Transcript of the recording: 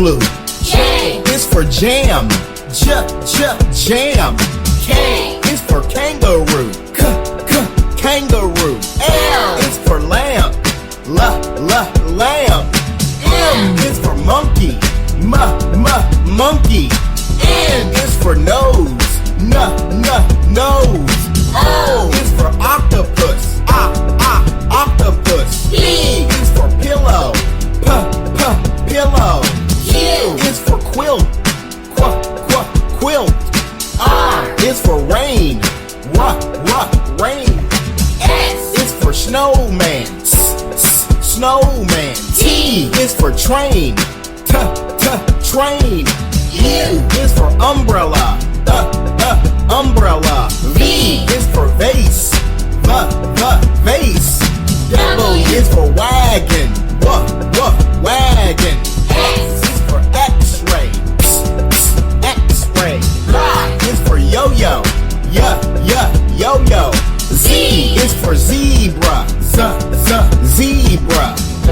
glue. J is for jam. Jam. K is for kangaroo. Kangaroo. L is for lamp. Lamp. M is for monkey. Monkey. N is for nose. Nose. O is for octopus. Octopus. P is for pillow. Pillow. Q is for quilt. Quilt. R is for rain. Rain. S is for snowman. Snowman. T is for train. Train.